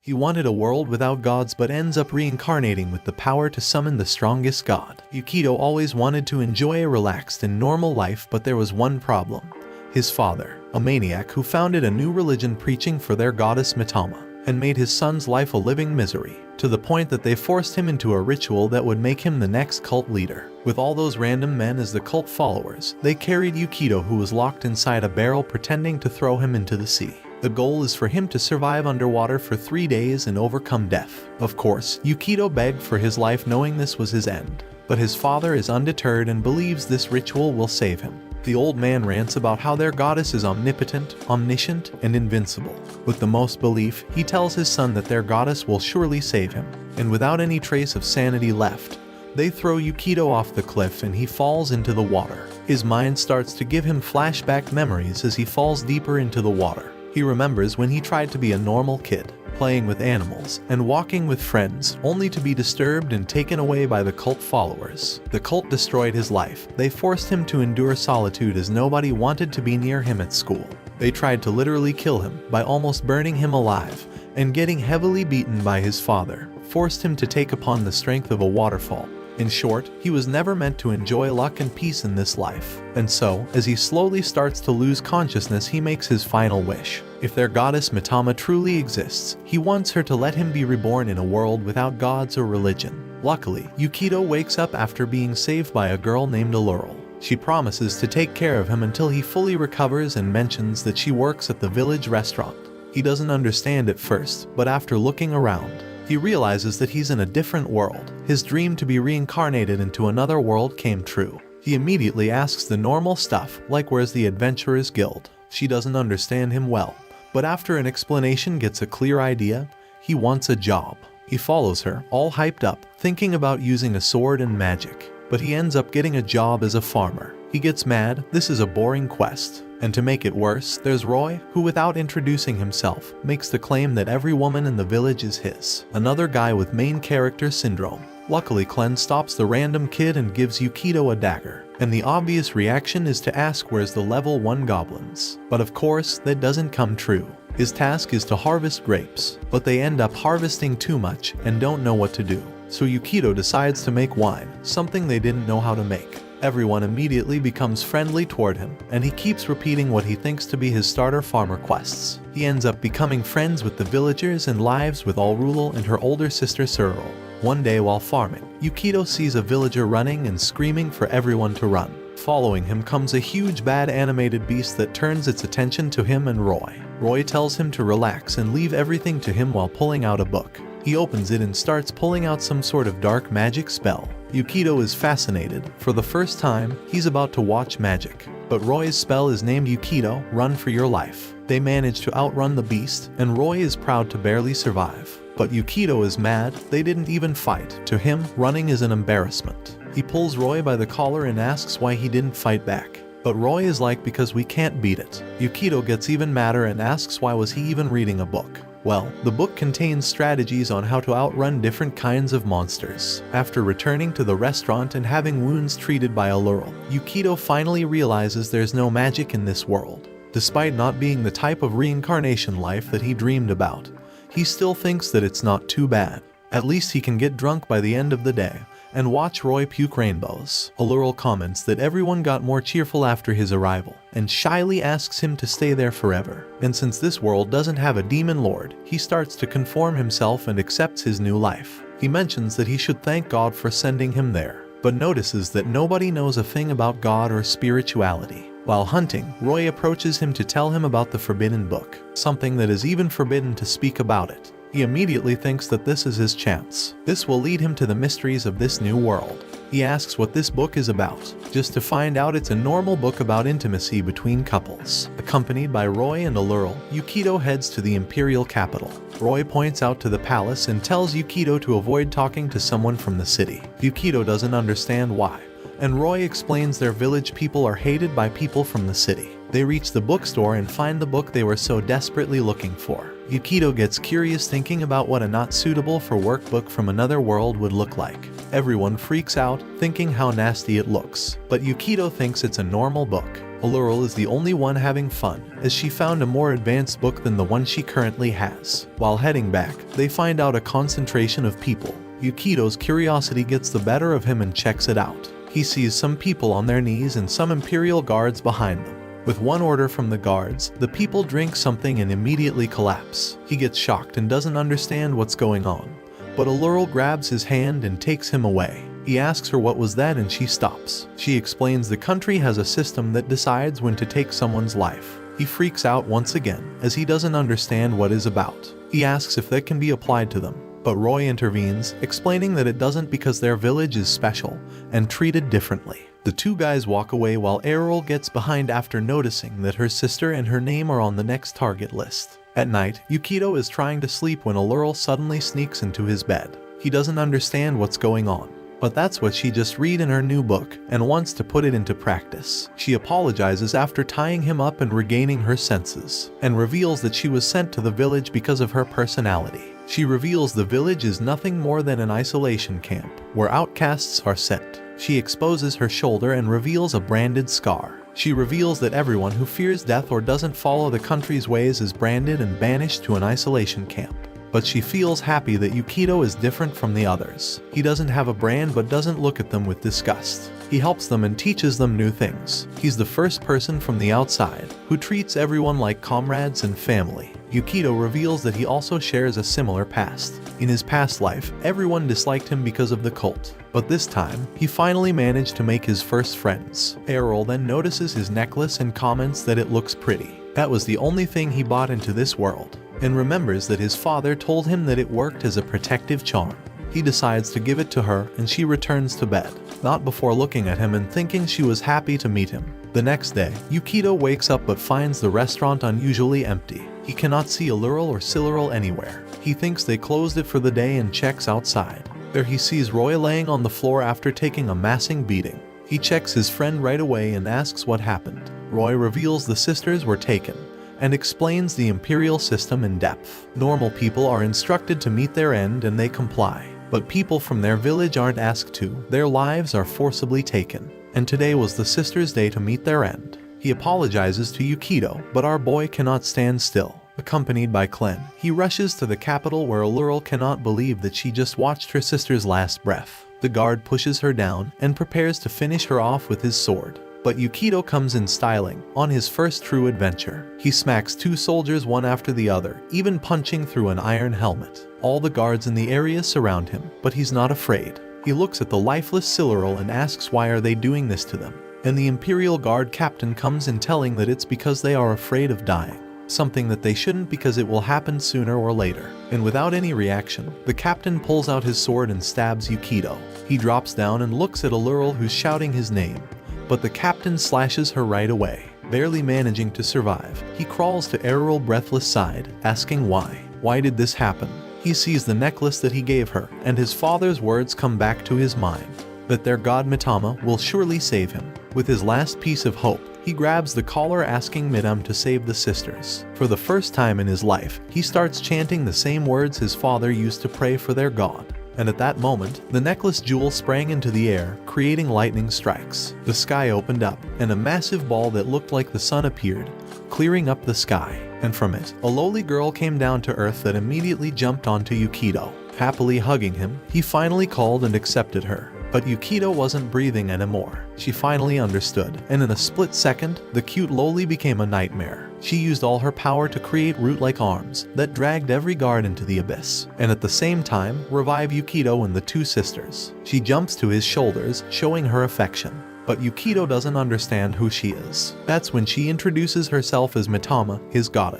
He wanted a world without gods but ends up reincarnating with the power to summon the strongest god. Yukito always wanted to enjoy a relaxed and normal life, but there was one problem. His father, a maniac who founded a new religion preaching for their goddess Mitama, and made his son's life a living misery, to the point that they forced him into a ritual that would make him the next cult leader. With all those random men as the cult followers, they carried Yukito, who was locked inside a barrel, pretending to throw him into the sea. The goal is for him to survive underwater for 3 days and overcome death. Of course, Yukito begged for his life, knowing this was his end. But his father is undeterred and believes this ritual will save him. The old man rants about how their goddess is omnipotent, omniscient, and invincible. With the most belief, he tells his son that their goddess will surely save him. And without any trace of sanity left, they throw Yukito off the cliff and he falls into the water. His mind starts to give him flashback memories as he falls deeper into the water. He remembers when he tried to be a normal kid, playing with animals and walking with friends, only to be disturbed and taken away by the cult followers. The cult destroyed his life. They forced him to endure solitude as nobody wanted to be near him at school. They tried to literally kill him by almost burning him alive, and getting heavily beaten by his father forced him to take upon the strength of a waterfall. In short, he was never meant to enjoy luck and peace in this life. And so, as he slowly starts to lose consciousness, he makes his final wish. If their goddess Mitama truly exists, he wants her to let him be reborn in a world without gods or religion. Luckily, Yukito wakes up after being saved by a girl named Allurl. She promises to take care of him until he fully recovers and mentions that she works at the village restaurant. He doesn't understand at first, but after looking around, he realizes that he's in a different world. His dream to be reincarnated into another world came true. He immediately asks the normal stuff, like where's the Adventurers Guild. She doesn't understand him well, but after an explanation gets a clear idea. He wants a job. He follows her, all hyped up, thinking about using a sword and magic. But he ends up getting a job as a farmer. He gets mad, this is a boring quest. And to make it worse, there's Roy, who without introducing himself, makes the claim that every woman in the village is his. Another guy with main character syndrome. Luckily, Clen stops the random kid and gives Yukito a dagger. And the obvious reaction is to ask where's the level 1 goblins. But of course, that doesn't come true. His task is to harvest grapes, but they end up harvesting too much and don't know what to do. So Yukito decides to make wine, something they didn't know how to make. Everyone immediately becomes friendly toward him, and he keeps repeating what he thinks to be his starter farmer quests. He ends up becoming friends with the villagers and lives with Allurl and her older sister Sururl. One day while farming, Yukito sees a villager running and screaming for everyone to run. Following him comes a huge bad animated beast that turns its attention to him and Roy. Roy tells him to relax and leave everything to him while pulling out a book. He opens it and starts pulling out some sort of dark magic spell. Yukito is fascinated. For the first time, he's about to watch magic. But Roy's spell is named Yukito, Run for Your Life. They manage to outrun the beast, and Roy is proud to barely survive. But Yukito is mad, they didn't even fight. To him, running is an embarrassment. He pulls Roy by the collar and asks why he didn't fight back. But Roy is like, because we can't beat it. Yukito gets even madder and asks why was he even reading a book. Well, the book contains strategies on how to outrun different kinds of monsters. After returning to the restaurant and having wounds treated by Allurl, Yukito finally realizes there's no magic in this world. Despite not being the type of reincarnation life that he dreamed about, he still thinks that it's not too bad. At least he can get drunk by the end of the day and watch Roy puke rainbows. Allurl comments that everyone got more cheerful after his arrival, and shyly asks him to stay there forever. And since this world doesn't have a demon lord, he starts to conform himself and accepts his new life. He mentions that he should thank God for sending him there, but notices that nobody knows a thing about God or spirituality. While hunting, Roy approaches him to tell him about the forbidden book, something that is even forbidden to speak about it. He immediately thinks that this is his chance. This will lead him to the mysteries of this new world. He asks what this book is about, just to find out it's a normal book about intimacy between couples. Accompanied by Roy and Allurl, Yukito heads to the imperial capital. Roy points out to the palace and tells Yukito to avoid talking to someone from the city. Yukito doesn't understand why, and Roy explains their village people are hated by people from the city. They reach the bookstore and find the book they were so desperately looking for. Yukito gets curious, thinking about what a not suitable for work book from another world would look like. Everyone freaks out, thinking how nasty it looks, but Yukito thinks it's a normal book. Allurl is the only one having fun, as she found a more advanced book than the one she currently has. While heading back, they find out a concentration of people. Yukido's curiosity gets the better of him and checks it out. He sees some people on their knees and some Imperial guards behind them. With one order from the guards, the people drink something and immediately collapse. He gets shocked and doesn't understand what's going on, but Allurl grabs his hand and takes him away. He asks her what was that and she stops. She explains the country has a system that decides when to take someone's life. He freaks out once again, as he doesn't understand what is about. He asks if that can be applied to them, but Roy intervenes, explaining that it doesn't because their village is special and treated differently. The two guys walk away while Errol gets behind after noticing that her sister and her name are on the next target list. At night, Yukido is trying to sleep when Allurl suddenly sneaks into his bed. He doesn't understand what's going on, but that's what she just read in her new book and wants to put it into practice. She apologizes after tying him up and regaining her senses, and reveals that she was sent to the village because of her personality. She reveals the village is nothing more than an isolation camp, where outcasts are sent. She exposes her shoulder and reveals a branded scar. She reveals that everyone who fears death or doesn't follow the country's ways is branded and banished to an isolation camp. But she feels happy that Yukido is different from the others. He doesn't have a brand but doesn't look at them with disgust. He helps them and teaches them new things. He's the first person from the outside who treats everyone like comrades and family. Yukido reveals that he also shares a similar past. In his past life, everyone disliked him because of the cult, but this time, he finally managed to make his first friends. Errol then notices his necklace and comments that it looks pretty. That was the only thing he bought into this world, and remembers that his father told him that it worked as a protective charm. He decides to give it to her and she returns to bed, not before looking at him and thinking she was happy to meet him. The next day, Yukido wakes up but finds the restaurant unusually empty. He cannot see Allurl or Silurl anywhere. He thinks they closed it for the day and checks outside. There he sees Roy laying on the floor after taking a massing beating. He checks his friend right away and asks what happened. Roy reveals the sisters were taken, and explains the Imperial system in depth. Normal people are instructed to meet their end and they comply, but people from their village aren't asked to. Their lives are forcibly taken, and today was the sisters' day to meet their end. He apologizes to Yukido, but our boy cannot stand still. Accompanied by Klen, he rushes to the capital where Allurl cannot believe that she just watched her sister's last breath. The guard pushes her down and prepares to finish her off with his sword. But Yukido comes in styling, on his first true adventure. He smacks two soldiers one after the other, even punching through an iron helmet. All the guards in the area surround him, but he's not afraid. He looks at the lifeless Silurl and asks why are they doing this to them. And the Imperial Guard captain comes in telling that it's because they are afraid of dying. Something that they shouldn't because it will happen sooner or later. And without any reaction, the captain pulls out his sword and stabs Yukido. He drops down and looks at Allurl who's shouting his name, but the captain slashes her right away. Barely managing to survive, he crawls to Errol breathless side, asking why. Why did this happen? He sees the necklace that he gave her, and his father's words come back to his mind, that their god Mitama will surely save him. With his last piece of hope, he grabs the collar asking Midam to save the sisters. For the first time in his life, he starts chanting the same words his father used to pray for their god. And at that moment, the necklace jewel sprang into the air, creating lightning strikes. The sky opened up, and a massive ball that looked like the sun appeared, clearing up the sky. And from it, a lowly girl came down to earth that immediately jumped onto Yukido. Happily hugging him, he finally called and accepted her. But Yukido wasn't breathing anymore. She finally understood, and in a split second, the cute lowly became a nightmare. She used all her power to create root-like arms that dragged every guard into the abyss, and at the same time, revive Yukido and the two sisters. She jumps to his shoulders, showing her affection. But Yukido doesn't understand who she is. That's when she introduces herself as Mitama, his goddess.